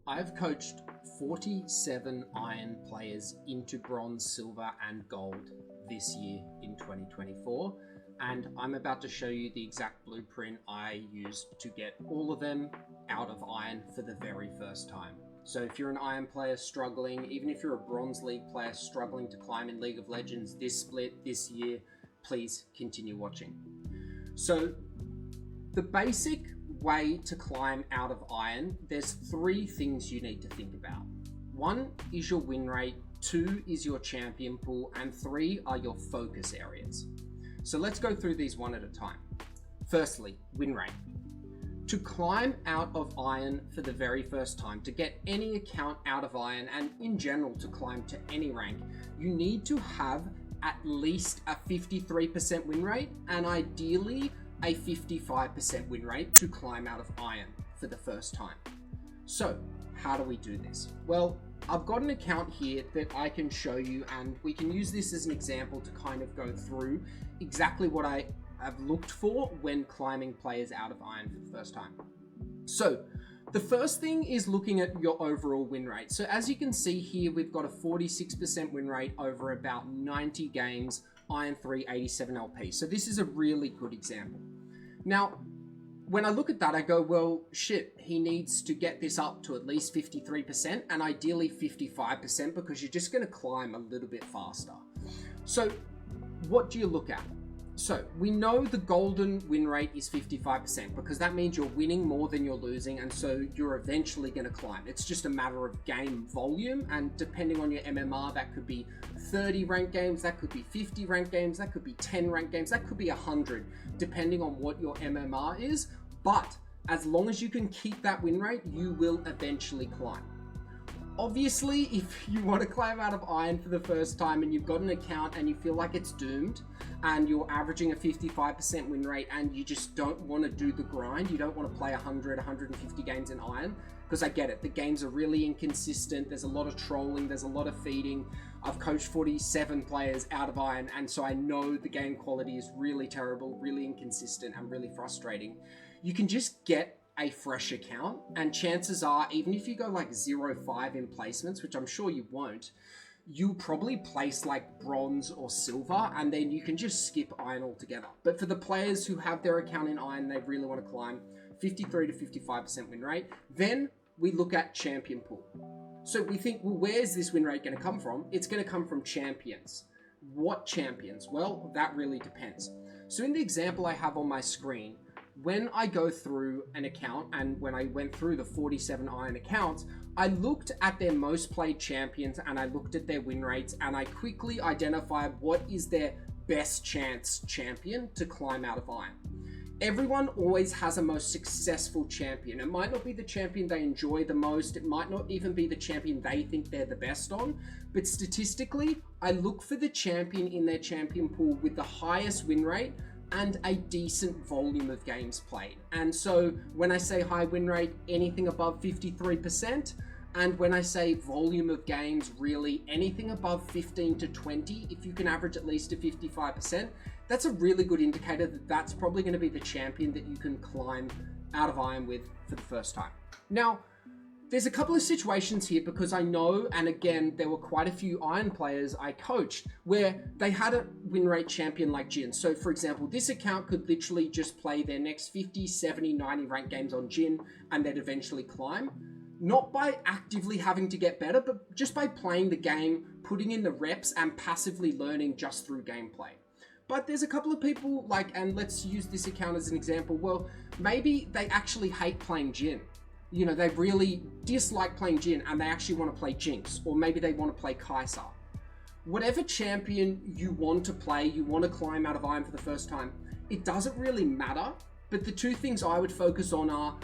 I've coached 47 Iron players into bronze, silver, and gold this year in 2024. And I'm about to show you the exact blueprint I used to get all of them out of Iron for the very first time. So if you're an Iron player struggling, even if you're a Bronze League player struggling to climb in League of Legends this split, this year, please continue watching. So the basic way to climb out of Iron, there's three things you need to think about. One is your win rate, two is your champion pool, and three are your focus areas. So let's go through these one at a time. Firstly, win rate. To climb out of Iron for the very first time, to get any account out of Iron, and in general to climb to any rank, you need to have at least a 53% win rate and ideally a 55% win rate to climb out of Iron for the first time. So how do we do this? Well, I've got an account here that I can show you, and we can use this as an example to kind of go through exactly what I have looked for when climbing players out of Iron for the first time. So the first thing is looking at your overall win rate. So as you can see here, we've got a 46% win rate over about 90 games, Iron 3, 87 LP. So this is a really good example. Now, when I look at that, I go, well, shit, he needs to get this up to at least 53% and ideally 55% because you're just going to climb a little bit faster. So what do you look at? So we know the golden win rate is 55% because that means you're winning more than you're losing, and so you're eventually going to climb. It's just a matter of game volume, and depending on your MMR, that could be 30 ranked games, that could be 50 ranked games, that could be 10 ranked games, that could be 100, depending on what your MMR is. But as long as you can keep that win rate, you will eventually climb. Obviously, if you want to climb out of Iron for the first time and you've got an account and you feel like it's doomed and you're averaging a 55% win rate and you just don't want to do the grind, you don't want to play 100, 150 games in Iron, because I get it, the games are really inconsistent, there's a lot of trolling, there's a lot of feeding. I've coached 47 players out of Iron, and so I know the game quality is really terrible, really inconsistent, and really frustrating. You can just get a fresh account, and chances are, even if you go like 0-5 in placements, which I'm sure you won't, you'll probably place like bronze or silver, and then you can just skip Iron altogether. But for the players who have their account in Iron, they really want to climb 53 to 55% win rate. Then we look at champion pool. So we think, well, where's this win rate going to come from? It's going to come from champions. What champions? Well, that really depends. So in the example I have on my screen, when I go through an account, and when I went through the 47 Iron accounts, I looked at their most played champions and I looked at their win rates, and I quickly identified what is their best chance champion to climb out of Iron. Everyone always has a most successful champion. It might not be the champion they enjoy the most. It might not even be the champion they think they're the best on. But statistically, I look for the champion in their champion pool with the highest win rate and a decent volume of games played. And so when I say high win rate, anything above 53%, and when I say volume of games, really anything above 15 to 20, if you can average at least a 55%, that's a really good indicator that that's probably going to be the champion that you can climb out of Iron with for the first time. Now, there's a couple of situations here because I know, and again, there were quite a few Iron players I coached where they had a win rate champion like Jhin. So for example, this account could literally just play their next 50, 70, 90 ranked games on Jhin and they'd eventually climb. Not by actively having to get better, but just by playing the game, putting in the reps and passively learning just through gameplay. But there's a couple of people like, and let's use this account as an example, well, maybe they actually hate playing Jhin. You know, they really dislike playing Jhin and they actually want to play Jinx, or maybe they want to play Kai'Sa. Whatever champion you want to play, you want to climb out of Iron for the first time, it doesn't really matter. But the two things I would focus on are,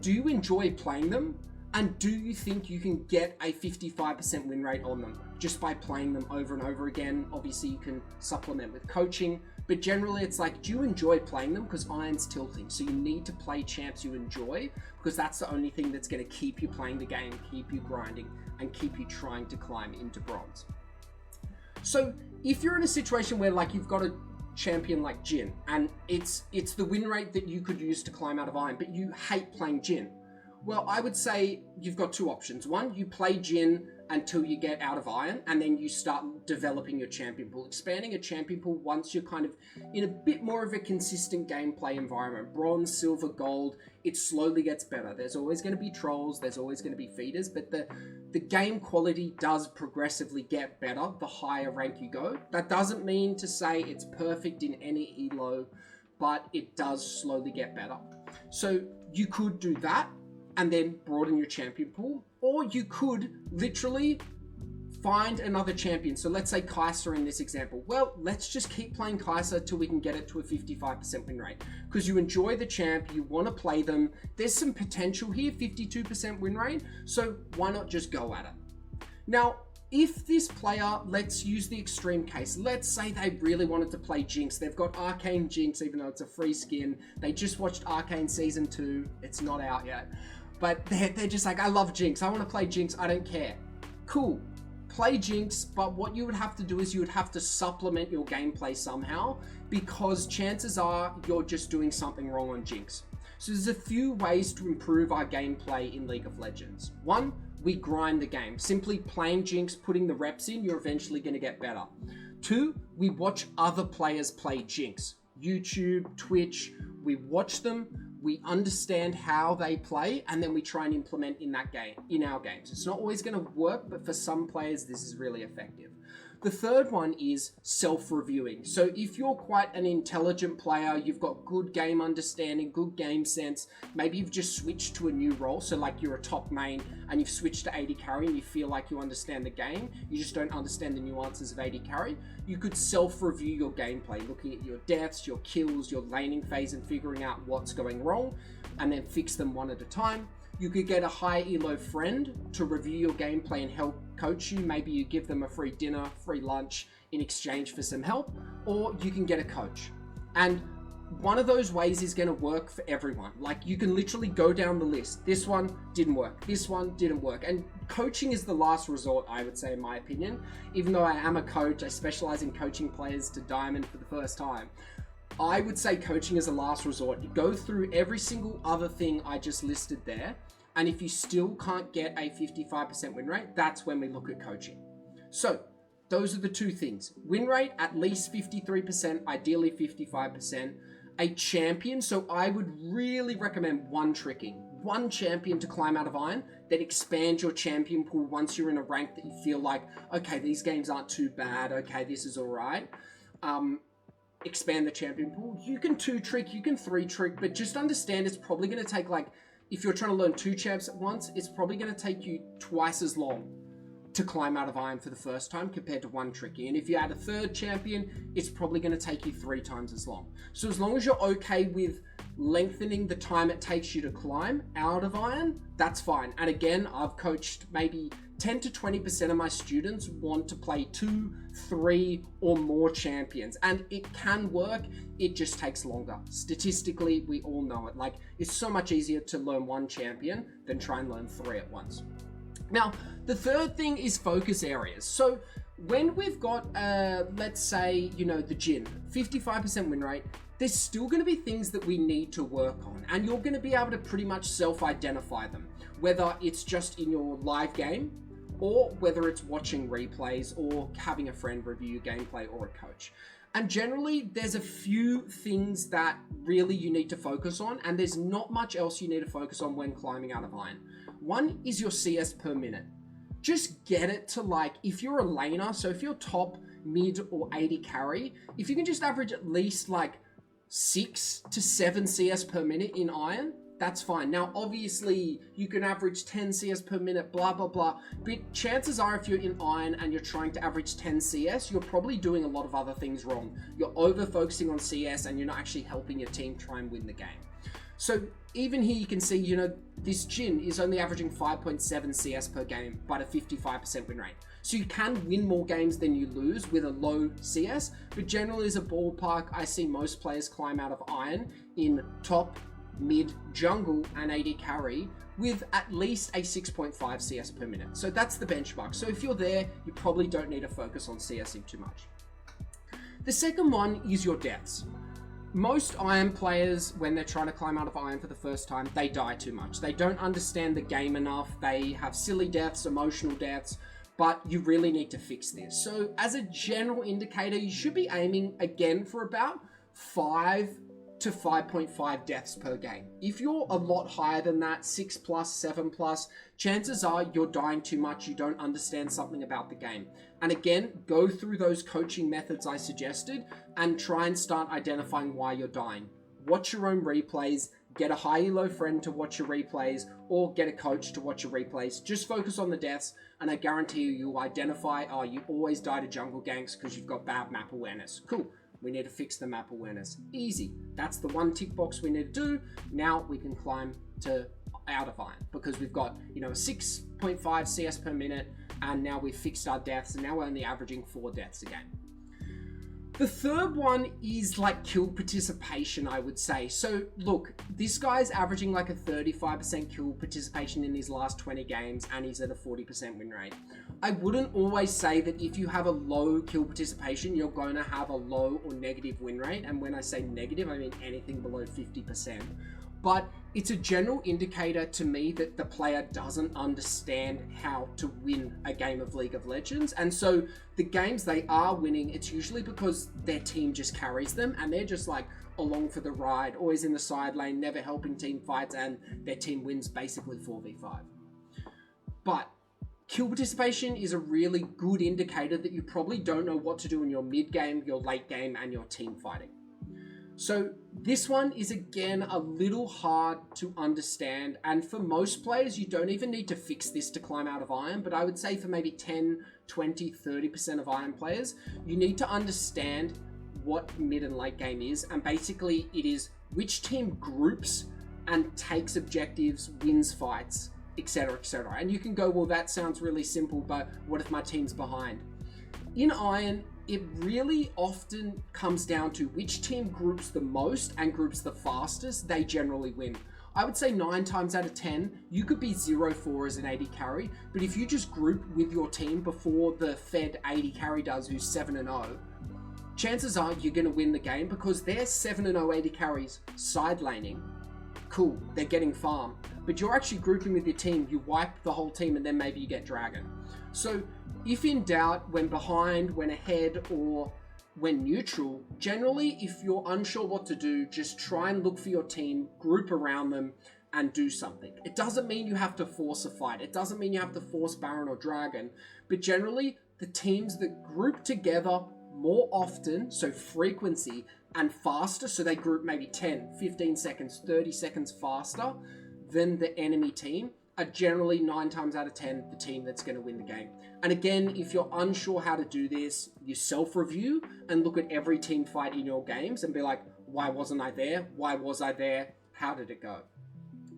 do you enjoy playing them? And do you think you can get a 55% win rate on them just by playing them over and over again? Obviously, you can supplement with coaching, but generally it's like, do you enjoy playing them? Because Iron's tilting, so you need to play champs you enjoy, because that's the only thing that's going to keep you playing the game, keep you grinding, and keep you trying to climb into bronze. So if you're in a situation where like you've got a champion like Jhin, and it's the win rate that you could use to climb out of Iron, but you hate playing Jhin, Well, I would say you've got two options. One, you play Jhin until you get out of Iron, and then you start developing your champion pool, expanding a champion pool once you're kind of in a bit more of a consistent gameplay environment. Bronze, Silver, Gold, it slowly gets better. There's always going to be trolls, there's always going to be feeders, but the game quality does progressively get better the higher rank you go. That doesn't mean to say it's perfect in any elo, but it does slowly get better. So you could do that and then broaden your champion pool, or you could literally find another champion. So let's say Kai'Sa in this example. Well, let's just keep playing Kai'Sa till we can get it to a 55% win rate, because you enjoy the champ, you want to play them. There's some potential here, 52% win rate, so why not just go at it? Now, if this player, let's use the extreme case, let's say they really wanted to play Jinx. They've got Arcane Jinx, even though it's a free skin. They just watched Arcane Season 2. It's not out yet. But they're just like, I love Jinx. I want to play Jinx. I don't care. Cool. Play Jinx, but what you would have to do is you would have to supplement your gameplay somehow, because chances are you're just doing something wrong on Jinx. So there's a few ways to improve our gameplay in League of Legends. One, we grind the game. Simply playing Jinx, putting the reps in, you're eventually going to get better. Two, we watch other players play Jinx. YouTube, Twitch, we watch them, we understand how they play, and then we try and implement in that game, in our games. It's not always going to work, but for some players, this is really effective. The third one is self-reviewing. So if you're quite an intelligent player, you've got good game understanding, good game sense, maybe you've just switched to a new role, so like you're a top main and you've switched to AD carry and you feel like you understand the game, you just don't understand the nuances of AD carry, you could self-review your gameplay, looking at your deaths, your kills, your laning phase, and figuring out what's going wrong, and then fix them one at a time. You could get a high elo friend to review your gameplay and help coach you. Maybe you give them a free dinner, free lunch in exchange for some help, or you can get a coach. And one of those ways is going to work for everyone. Like, you can literally go down the list. This one didn't work. This one didn't work. And coaching is the last resort, I would say, in my opinion. Even though I am a coach, I specialize in coaching players to Diamond for the first time. I would say coaching is a last resort. You go through every single other thing I just listed there, and if you still can't get a 55% win rate, that's when we look at coaching. So those are the two things. Win rate, at least 53%, ideally 55%. A champion, so I would really recommend one tricking. One champion to climb out of Iron, then expand your champion pool once you're in a rank that you feel like, okay, these games aren't too bad, okay, this is all right. Expand the champion pool. You can 2-trick, you can 3-trick, but just understand it's probably going to take, like, if you're trying to learn 2 champs at once, it's probably going to take you twice as long to climb out of Iron for the first time compared to one tricking. And if you add a third champion, it's probably going to take you 3 times as long. So as long as you're okay with lengthening the time it takes you to climb out of Iron, that's fine. And again, I've coached maybe 10 to 20% of my students want to play 2, 3, or more champions. And it can work, it just takes longer. Statistically, we all know it. Like, it's so much easier to learn 1 champion than try and learn 3 at once. Now, the third thing is focus areas. So when we've got, let's say, you know, the Jhin, 55% win rate, there's still going to be things that we need to work on, and you're going to be able to pretty much self-identify them, whether it's just in your live game, or whether it's watching replays or having a friend review your gameplay or a coach. And generally, there's a few things that really you need to focus on, and there's not much else you need to focus on when climbing out of Iron. One is your CS per minute. Just get it to, like, if you're a laner, so if you're top, mid, or AD carry, if you can just average at least like 6 to 7 CS per minute in Iron, that's fine. Now, obviously, you can average 10 CS per minute, blah, blah, blah. But chances are if you're in Iron and you're trying to average 10 CS, you're probably doing a lot of other things wrong. You're over-focusing on CS and you're not actually helping your team try and win the game. So even here you can see, you know, this Jhin is only averaging 5.7 CS per game, but a 55% win rate. So you can win more games than you lose with a low CS, but generally as a ballpark, I see most players climb out of Iron in top, mid, jungle, and AD carry with at least a 6.5 CS per minute. So that's the benchmark. So if you're there, you probably don't need to focus on CSing too much. The second one is your deaths. most iron players, when they're trying to climb out of iron for the first time, they die too much. They don't understand the game enough. They have silly deaths, emotional deaths, but you really need to fix this. So as a general indicator, you should be aiming again for about 5 to 5.5 deaths per game. If you're a lot higher than that, 6 plus, 7 plus, chances are you're dying too much, you don't understand something about the game. And again, go through those coaching methods I suggested and try and start identifying why you're dying. Watch your own replays, get a high elo friend to watch your replays, or get a coach to watch your replays. Just focus on the deaths, and I guarantee you'll identify, oh, you always die to jungle ganks because you've got bad map awareness. Cool. We need to fix the map awareness. Easy. That's the one tick box we need to do. Now we can climb to out of iron because we've got, a 6.5 CS per minute, and now we've fixed our deaths, and now we're only averaging 4 deaths a game. The third one is like kill participation, I would say. So look, this guy's averaging like a 35% kill participation in his last 20 games, and he's at a 40% win rate. I wouldn't always say that if you have a low kill participation, you're going to have a low or negative win rate. And when I say negative, I mean anything below 50%. But it's a general indicator to me that the player doesn't understand how to win a game of League of Legends. And so the games they are winning, it's usually because their team just carries them and they're just like along for the ride, always in the side lane, never helping team fights, and their team wins basically 4v5. But kill participation is a really good indicator that you probably don't know what to do in your mid game, your late game, and your team fighting. So this one is again a little hard to understand, and for most players you don't even need to fix this to climb out of iron, but I would say for maybe 10, 20, 30% of iron players, you need to understand what mid and late game is, and basically it is which team groups and takes objectives, wins fights, etc, etc. And you can go, well, that sounds really simple, but what if my team's behind? In iron, it really often comes down to which team groups the most and groups the fastest, they generally win. I would say 9 times out of 10, you could be 0-4 as an AD carry, but if you just group with your team before the Fed AD carry does, who's 7-0, chances are you're going to win the game because they're 7-0 AD carries side laning. Cool, they're getting farm, but you're actually grouping with your team, you wipe the whole team, and then maybe you get dragon. So if in doubt, when behind, when ahead, or when neutral, generally if you're unsure what to do, just try and look for your team, group around them, and do something. It doesn't mean you have to force a fight, it doesn't mean you have to force Baron or Dragon, but generally the teams that group together more often, so frequency, and faster, so they group maybe 10, 15 seconds, 30 seconds faster than the enemy team, are generally 9 times out of 10 the team that's going to win the game. And again, if you're unsure how to do this, you self-review and look at every team fight in your games and be like, why wasn't I there? Why was I there? How did it go?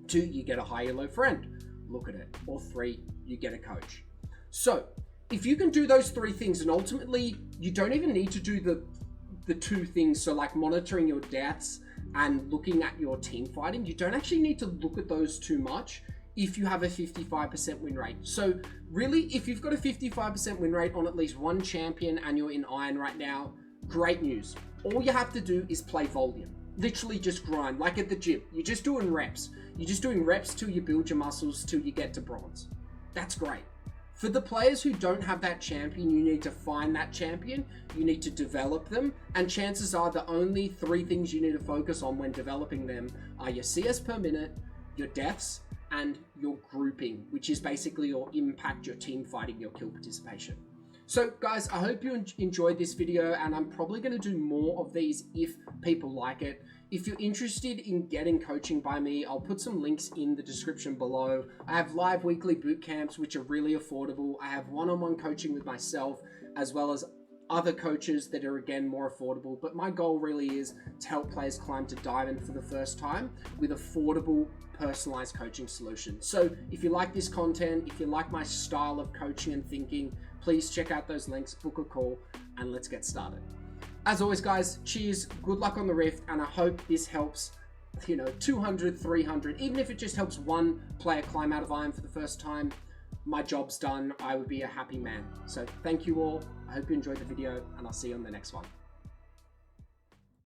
2, you get a high elo friend. Look at it. Or 3, you get a coach. So if you can do those 3 things, and ultimately you don't even need to do the 2 things, so like monitoring your deaths and looking at your team fighting, you don't actually need to look at those too much if you have a 55% win rate. So really, if you've got a 55% win rate on at least one champion and you're in iron right now, great news. All you have to do is play volume. Literally just grind, like at the gym. You're just doing reps. You're just doing reps till you build your muscles, till you get to bronze. That's great. For the players who don't have that champion, you need to find that champion, you need to develop them, and chances are the only 3 things you need to focus on when developing them are your CS per minute, your deaths, and your grouping, which is basically your impact, your team fighting, your kill participation. So guys, I hope you enjoyed this video, and I'm probably going to do more of these if people like it. If you're interested in getting coaching by me, I'll put some links in the description below. I have live weekly boot camps, which are really affordable. I have one-on-one coaching with myself, as well as other coaches that are again more affordable, but my goal really is to help players climb to Diamond for the first time with affordable, personalized coaching solutions. So if you like this content, if you like my style of coaching and thinking, please check out those links, book a call, and let's get started. As always guys, cheers, good luck on the Rift, and I hope this helps 200, 300, even if it just helps one player climb out of iron for the first time, my job's done. I would be a happy man. So thank you all. I hope you enjoyed the video, and I'll see you on the next one.